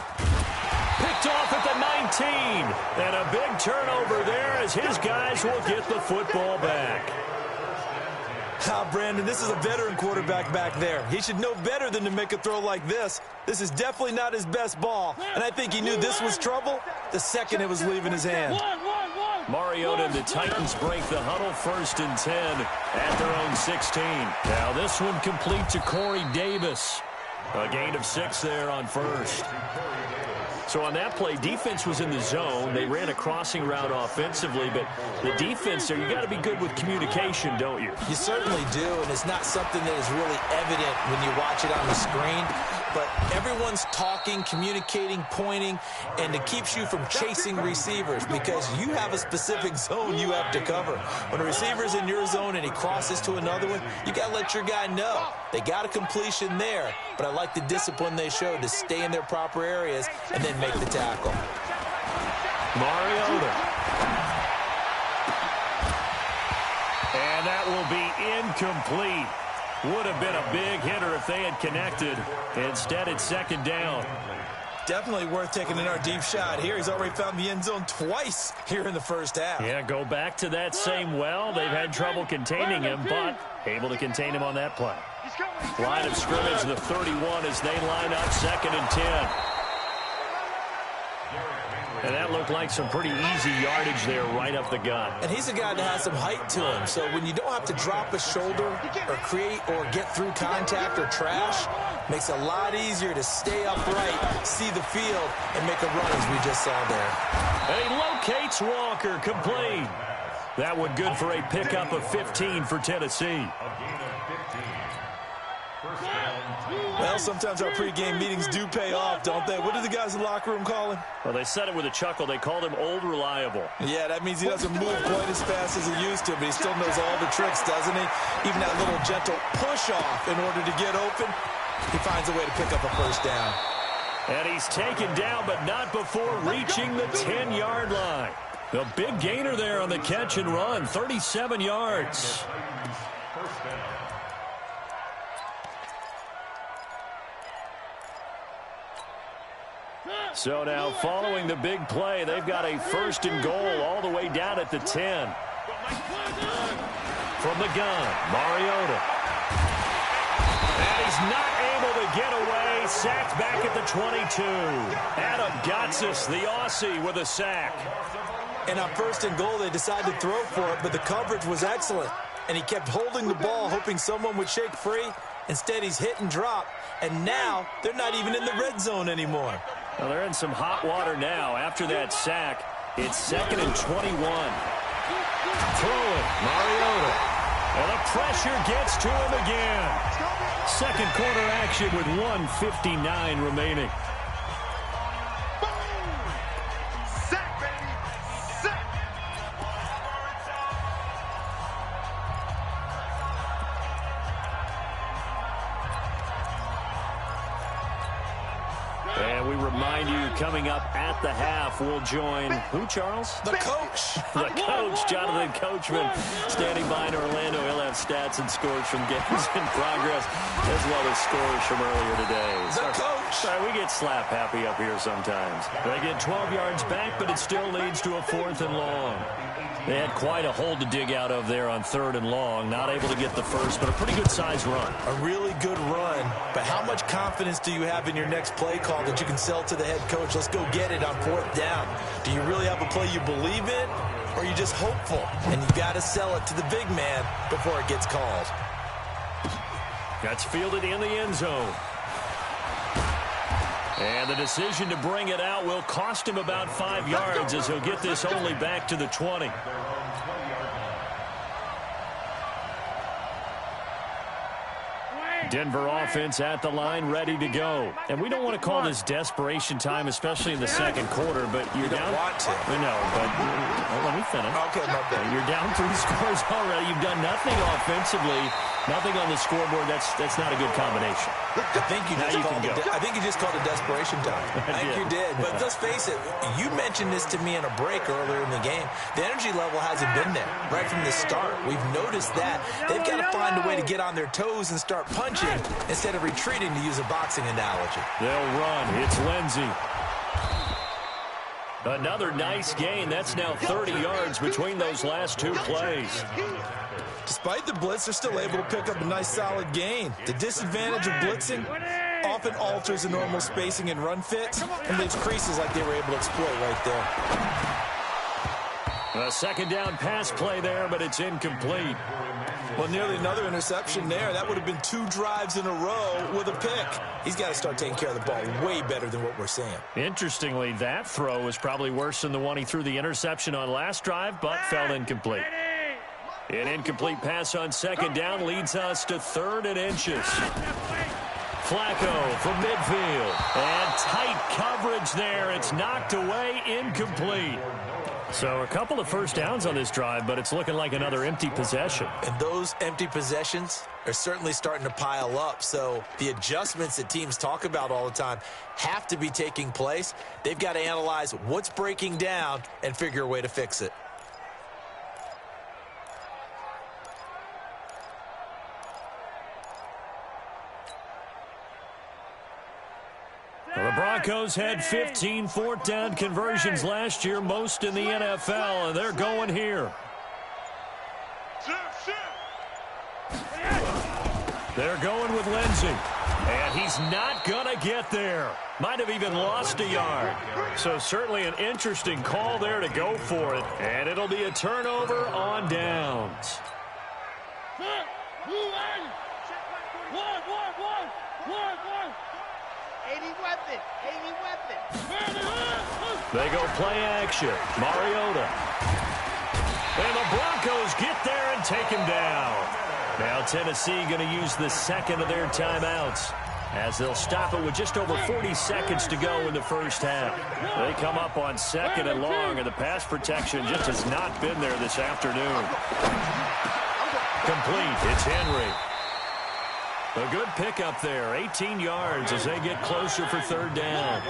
Picked off at the 19, and a big turnover there as his guys will get the football back. Brandon, this is a veteran quarterback back there. He should know better than to make a throw like this. This is definitely not his best ball, and I think he knew this was trouble the second it was leaving his hand. Mariota and the Titans break the huddle, 1st and 10 at their own 16. Now this one complete to Corey Davis. A gain of 6 there on first. So on that play, defense was in the zone. They ran a crossing route offensively, but the defense there, you got to be good with communication, don't you? You certainly do, and it's not something that is really evident when you watch it on the screen. But everyone's talking, communicating, pointing, and it keeps you from chasing receivers because you have a specific zone you have to cover. When a receiver's in your zone and he crosses to another one, you got to let your guy know. They got a completion there, but I like the discipline they showed to stay in their proper areas and then make the tackle. Mariota. And that will be incomplete. Would have been a big hitter if they had connected. Instead, it's 2nd down. Definitely worth taking in our deep shot here. He's already found the end zone twice here in the first half. Yeah, go back to that same well. They've had trouble containing him, but able to contain him on that play. Line of scrimmage, the 31 as they line up 2nd and 10. And that looked like some pretty easy yardage there right up the gut. And he's a guy that has some height to him. So when you don't have to drop a shoulder or create or get through contact or trash, makes it a lot easier to stay upright, see the field, and make a run as we just saw there. And he locates Walker, complete. That one good for a pickup of 15 for Tennessee. Well, sometimes our pregame meetings do pay off, don't they? What do the guys in the locker room call him? Well, they said it with a chuckle. They called him Old Reliable. Yeah, that means he doesn't move quite as fast as he used to, but he still knows all the tricks, doesn't he? Even that little gentle push-off in order to get open, he finds a way to pick up a first down. And he's taken down, but not before reaching the 10-yard line. The big gainer there on the catch and run, 37 yards. So now following the big play, they've got a 1st and goal all the way down at the 10. From the gun, Mariota. And he's not able to get away. Sacked back at the 22. Adam Gotsis, the Aussie, with a sack. And on 1st and goal, they decided to throw for it, but the coverage was excellent. And he kept holding the ball, hoping someone would shake free. Instead, he's hit and drop. And now, they're not even in the red zone anymore. Well, they're in some hot water now. After that sack, it's 2nd and 21. Throwing, Mariota. And the pressure gets to him again. 2nd quarter action with 1:59 remaining. Sack, baby. Sack. And we remind you, coming up at the half, we'll join who, Charles? The coach. The coach, Jonathan Coachman, standing by in Orlando. He'll have stats and scores from games in progress, as well as scores from earlier today. The coach. Sorry, we get slap happy up here sometimes. They get 12 yards back, but it still leads to a 4th and long. They had quite a hole to dig out of there on 3rd and long. Not able to get the first, but a pretty good-sized run. A really good run. But how much confidence do you have in your next play call that you can sell to the head coach? Let's go get it on 4th down. Do you really have a play you believe in, or are you just hopeful? And you got to sell it to the big man before it gets called. That's fielded in the end zone. And the decision to bring it out will cost him about 5 yards as he'll get this only back to the 20. Denver offense at the line, ready to go. And we don't want to call this desperation time, especially in the second quarter, but you're down. You don't want to. No, but let me finish. Okay, my bad. You're down 3 scores already. You've done nothing offensively, nothing on the scoreboard. That's not a good combination. I think you just called it desperation time. I think you did. But let's face it, you mentioned this to me in a break earlier in the game. The energy level hasn't been there right from the start. We've noticed that. They've got to find a way to get on their toes and start punching instead of retreating, to use a boxing analogy. They'll run. It's Lindsey. Another nice gain. That's now 30 yards between those last 2 plays. Despite the blitz, they're still able to pick up a nice solid gain. The disadvantage of blitzing often alters the normal spacing and run fits and leaves creases like they were able to exploit right there. A second down pass play there, but it's incomplete. Well, nearly another interception there. That would have been 2 drives in a row with a pick. He's got to start taking care of the ball way better than what we're seeing. Interestingly, that throw was probably worse than the one he threw the interception on last drive, but fell incomplete. An incomplete pass on second down leads us to 3rd and inches. Flacco from midfield. And tight coverage there. It's knocked away, incomplete. So a couple of first downs on this drive, but it's looking like another empty possession. And those empty possessions are certainly starting to pile up. So the adjustments that teams talk about all the time have to be taking place. They've got to analyze what's breaking down and figure a way to fix it. Well, the Broncos had 15 fourth down conversions last year, most in the NFL, and they're going here. They're going with Lindsey, and he's not going to get there. Might have even lost a yard. So certainly an interesting call there to go for it, and it'll be a turnover on downs. They go play action. Mariota. And the Broncos get there and take him down. Now Tennessee going to use the second of their timeouts as they'll stop it with just over 40 seconds to go in the first half. They come up on 2nd and long, and the pass protection just has not been there this afternoon. Complete. It's Henry. A good pickup there, 18 yards as they get closer for 3rd down.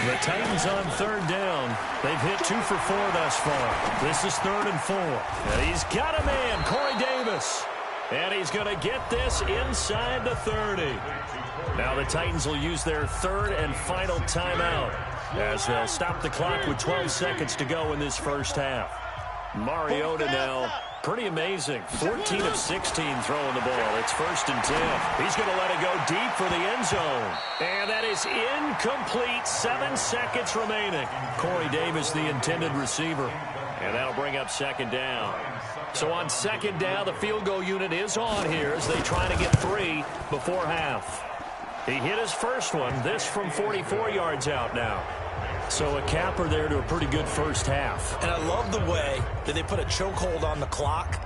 The Titans on 3rd down. They've hit 2 for 4 thus far. This is 3rd and 4. And he's got a man, Corey Davis. And he's going to get this inside the 30. Now the Titans will use their 3rd and final timeout as they'll stop the clock with 12 seconds to go in this first half. Mariota now. Pretty amazing. 14 of 16 throwing the ball. It's 1st and 10. He's going to let it go deep for the end zone. And that is incomplete. 7 seconds remaining. Corey Davis, the intended receiver. And that'll bring up 2nd down. So on 2nd down, the field goal unit is on here as they try to get 3 before half. He hit his first one. This from 44 yards out now. So a capper there to a pretty good first half. And I love the way that they put a chokehold on the clock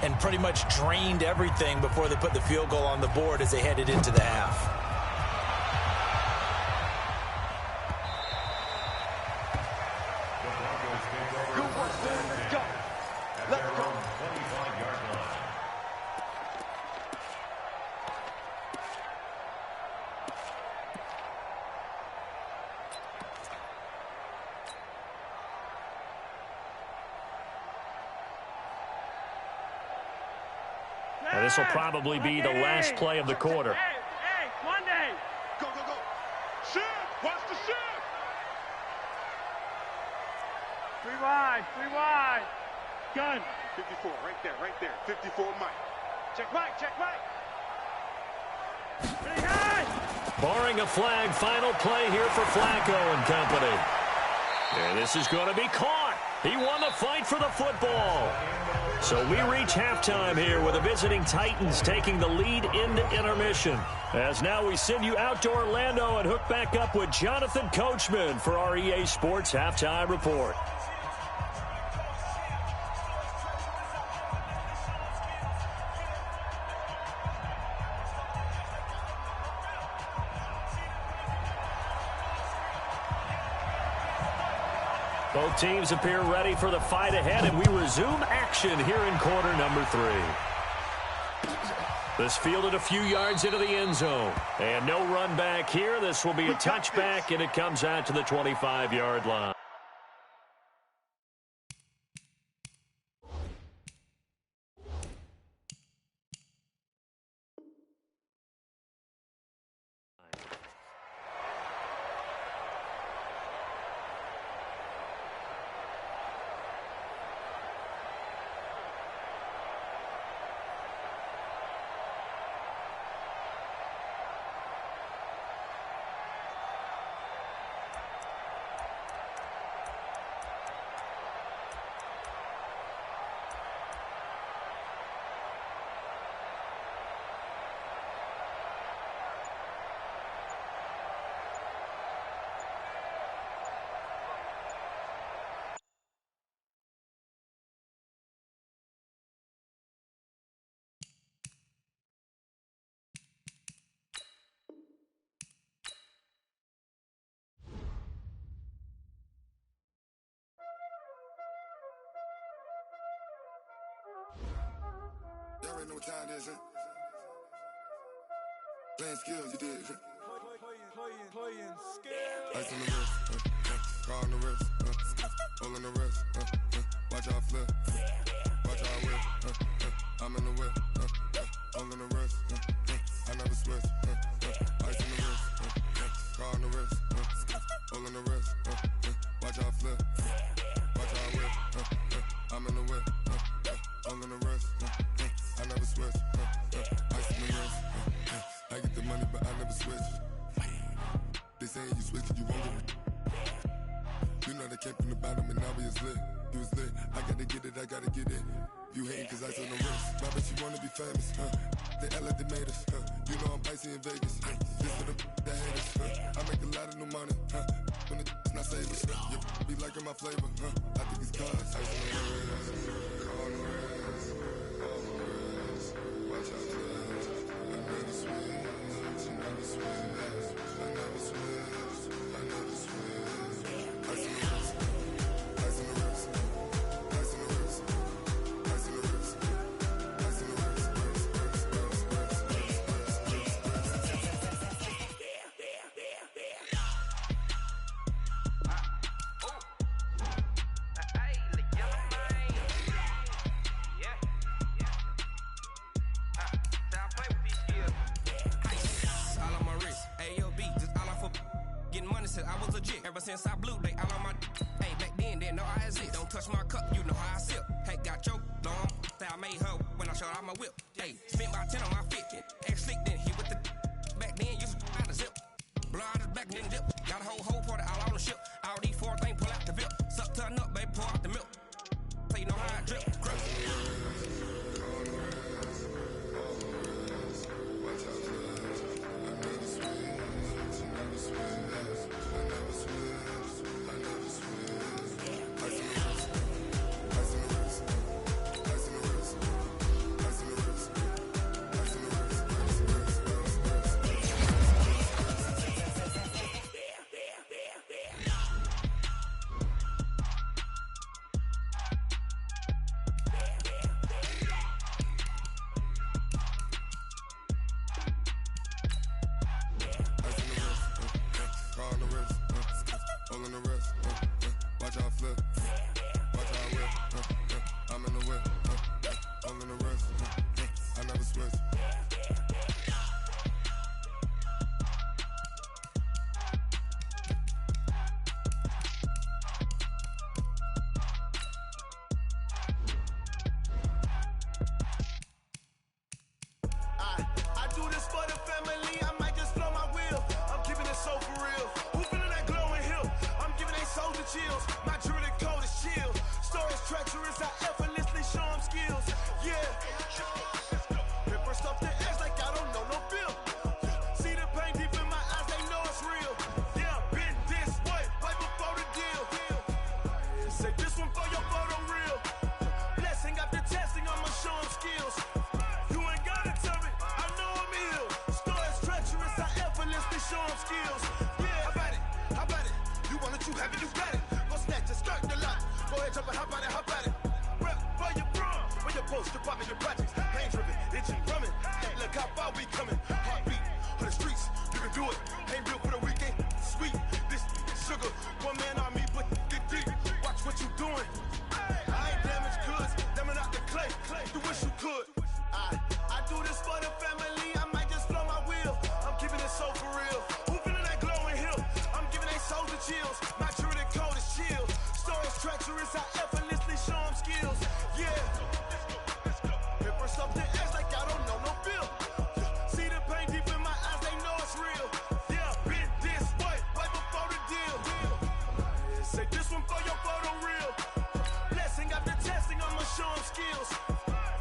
and pretty much drained everything before they put the field goal on the board as they headed into the half. This will probably be the last play of the quarter. Hey, Monday. Go, go, go. Shift. Watch the shift. 3 wide. Gun. 54, right there. 54, Mike. Check Mike. Pretty high. Barring a flag, final play here for Flacco and company. And this is going to be caught. He won the fight for the football. So we reach halftime here with the visiting Titans taking the lead into intermission. As now we send you out to Orlando and hook back up with Jonathan Coachman for our EA Sports Halftime Report. Both teams appear ready for the fight ahead, and we resume action here in quarter number 3. This fielded a few yards into the end zone. And no run back here. This will be a touchback, and it comes out to the 25-yard line. Y'all already know what time it is, huh? Playing skills, you did. Playing skills. Ice on the wrist, car on the wrist, hole in the wrist, watch out flip, watch out whip, I'm in the whip, hole in the wrist, I never switch, ice on the wrist, car on the wrist, hole in the wrist, watch out flip, watch out whip, I'm in the whip, hole in the wrist, I never switch, ice on the wrist, I get the money but I never switch. They saying you switch and you won't get it. You know they came from the bottom and now we is lit. You was lit, I gotta get it, I gotta get it. You hating cause ice on the wrist. My bitch, you wanna be famous, They act like they made us, You know I'm icy in Vegas, This for the that hate us, I make a lot of new money, When it's not savers, you be liking my flavor, I think it's cause ice on the wrist, car on the wrist, all the wrist. Watch out for that, I never switch, I never switch, I never switch, I never switch. Ice on the wrist, ice on the wrist, ice on the wrist, ice on the wrist, ice on the wrist, I was legit. Ever since I blew, they all on my hey, back then, didn't know I exist. Don't touch my cup, you know how I sip. Hey, got choked long. Say I made her when I showed out my whip. Hey, spent about 10 on my 50. Ex slick, then hit with the back then, used to out the zip. Blow out the back, then dip. Got a whole party all on the ship. All these 4 things pull out the VIP. Suck to a nut, baby, pour out the milk. So you know how I drip. Crush. I never switch. I do this for the family, I might just blow my wheel. I'm keeping it so for real. Who feeling that glowing hill? I'm giving they soldier chills. My jewelry code is chill. Stories treacherous, I effortlessly show them skills. Yeah. Hit first off the edge like I don't know no feel. See the pain deep in my eyes, they know it's real. Yeah, been this way, right before the deal. Say this one for your photo real. Blessing after testing, I'ma show them skills. You ain't gotta tell me, I know I'm ill. Stories treacherous, I effortlessly show them skills. Yeah, how about it? How about it? You want it, you have it, you got it. Go snatch it, start the lot. Go ahead, jump it, how about it, how about it? Rep for your bro, for your post, your pop, your projects. Pain driven, itching, drumming. Look how far we coming. Heartbeat for the streets, you can do it. Ain't built for the weekend, sweet. This sugar, one man army, but get deep. Watch what you doing. I ain't damaged goods, damn out the clay. You wish you could. I do this for the family, I might just blow my wheel. I'm keeping it so for real. Who feeling that glowing hill? I'm giving they soldier chills. My jewelry code is chill. Stories treacherous, I effortlessly show them skills. Yeah. Hit first up the edge like I don't know no feel. See the pain deep in my eyes, they know it's real. Yeah, been this way, right before the deal. Say this one for your photo real. Blessing after testing, I'ma show them skills.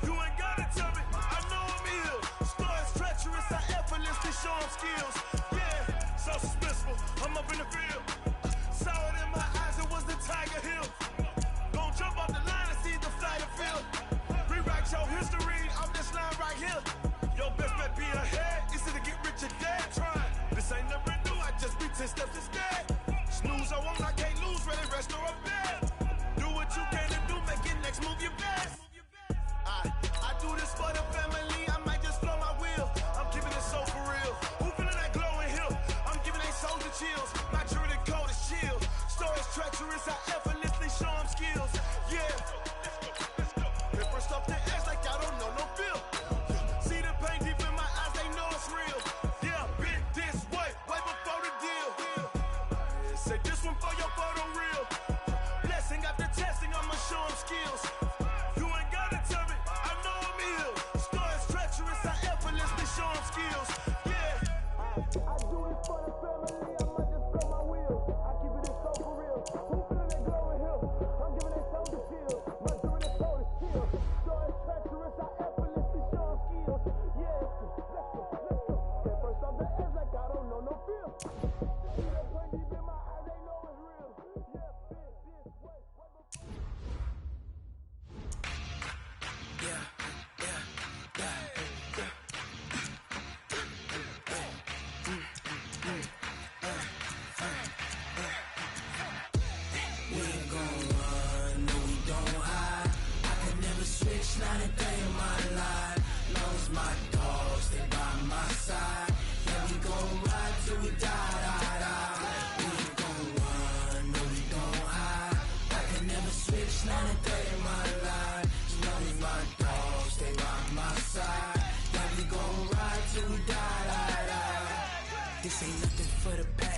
You ain't gotta tell me, I know I'm ill. Stories treacherous, I effortlessly show them skills. Yeah, so suspenseful, I'm up in the field. Saw it in my eyes, it was the Tiger Hill. Gon' jump off the line and see the flight of field. Rewrite your history off this line right here. Your best bet be ahead, easy to get rich or dead. Trying, this ain't never new, I just be 10 steps instead. Snooze I won't, I can't lose, ready, rest or up bed. Do what you can to do, make it next move your best. I do this for the family, I might just blow my wheel. I'm keeping it so for real. Who feeling that glowing hill? I'm giving they soldier chills. My jewelry code is chill. Stories treacherous, I effortlessly show them skills. Yeah. Hit first off the edge like I don't know no feel. See the pain deep in my eyes, they know it's real. Yeah, been this way, right before the deal. Say this one for your photo real. Blessing after testing, I'ma show them skills. You ain't gotta tell me, I know I'm ill. Stories treacherous, I effortlessly show them skills. Yeah. I do this for the family, I might just blow my wheel. I keep it so for real. Who feeling that glowing hill? I'm giving they soldier chills. My jewelry code is chill. Stories treacherous, I effortlessly show them skills. Yeah, let's go. Get first off the edge like I don't know no feel. See that pain deep in my eyes, they know it's real. Yeah, been this way, right before. We ain't gon' run, no we don't hide. I can never switch, not a day in my life. Long as my dogs stay by my side. Yeah, we gon' ride till we die, die, die. We ain't gon' run, no we don't hide. I can never switch, not a day in my life. Long as my dogs stay by my side. Yeah, we gon' ride till we die, die, die. This ain't nothing for the past.